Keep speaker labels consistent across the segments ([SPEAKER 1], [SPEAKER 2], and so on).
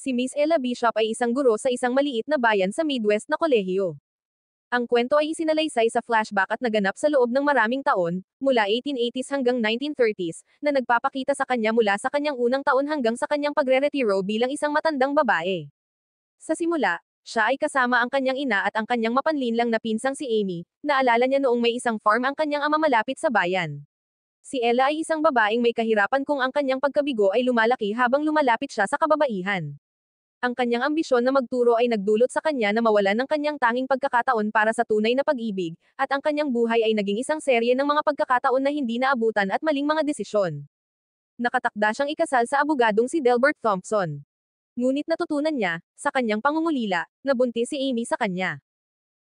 [SPEAKER 1] Si Miss Ella Bishop ay isang guro sa isang maliit na bayan sa Midwest na kolehiyo. Ang kwento ay isinalaysay sa flashback at naganap sa loob ng maraming taon, mula 1880s hanggang 1930s, na nagpapakita sa kanya mula sa kanyang unang taon hanggang sa kanyang pagre-retiro bilang isang matandang babae. Sa simula, siya ay kasama ang kanyang ina at ang kanyang mapanlinlang na pinsang si Amy, naalala niya noong may isang farm ang kanyang ama malapit sa bayan. Si Ella ay isang babaeng may kahirapan kung ang kanyang pagkabigo ay lumalaki habang lumalapit siya sa kababaihan. Ang kanyang ambisyon na magturo ay nagdulot sa kanya na mawalan ng kanyang tanging pagkakataon para sa tunay na pag-ibig, at ang kanyang buhay ay naging isang serye ng mga pagkakataon na hindi naabutan at maling mga desisyon. Nakatakda siyang ikasal sa abogadong si Delbert Thompson. Ngunit natutunan niya, sa kanyang pangungulila, na buntis si Amy sa kanya.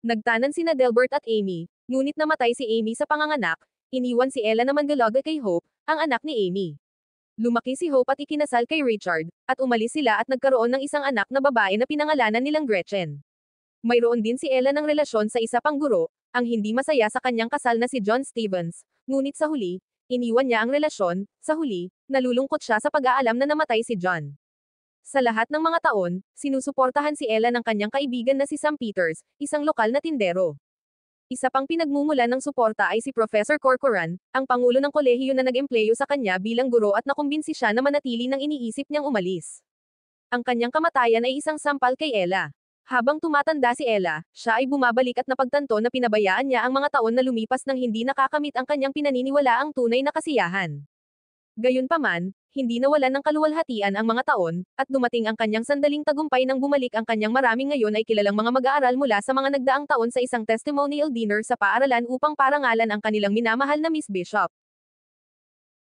[SPEAKER 1] Nagtanan sina Delbert at Amy, ngunit namatay si Amy sa panganganak, iniwan si Ella na manggalaga kay Hope, ang anak ni Amy. Lumaki si Hope at ikinasal kay Richard, at umalis sila at nagkaroon ng isang anak na babae na pinangalanan nilang Gretchen. Mayroon din si Ella ng relasyon sa isa pang guro, ang hindi masaya sa kanyang kasal na si John Stevens, ngunit sa huli, iniwan niya ang relasyon, sa huli, nalulungkot siya sa pag-aalam na namatay si John. Sa lahat ng mga taon, sinusuportahan si Ella ng kanyang kaibigan na si Sam Peters, isang lokal na tindero. Isa pang pinagmumulan ng suporta ay si Professor Corcoran, ang pangulo ng kolehiyo na nag-empleyo sa kanya bilang guro at nakumbinsi siya na manatili nang iniisip niyang umalis. Ang kanyang kamatayan ay isang sampal kay Ella. Habang tumatanda si Ella, siya ay bumabalik at napagtanto na pinabayaan niya ang mga taon na lumipas nang hindi nakakamit ang kanyang pinaniniwalaang tunay na kasiyahan. Gayunpaman, hindi nawalan ng kaluwalhatian ang mga taon, at dumating ang kanyang sandaling tagumpay nang bumalik ang kanyang maraming ngayon ay kilalang mga mag-aaral mula sa mga nagdaang taon sa isang testimonial dinner sa paaralan upang parangalan ang kanilang minamahal na Miss Bishop.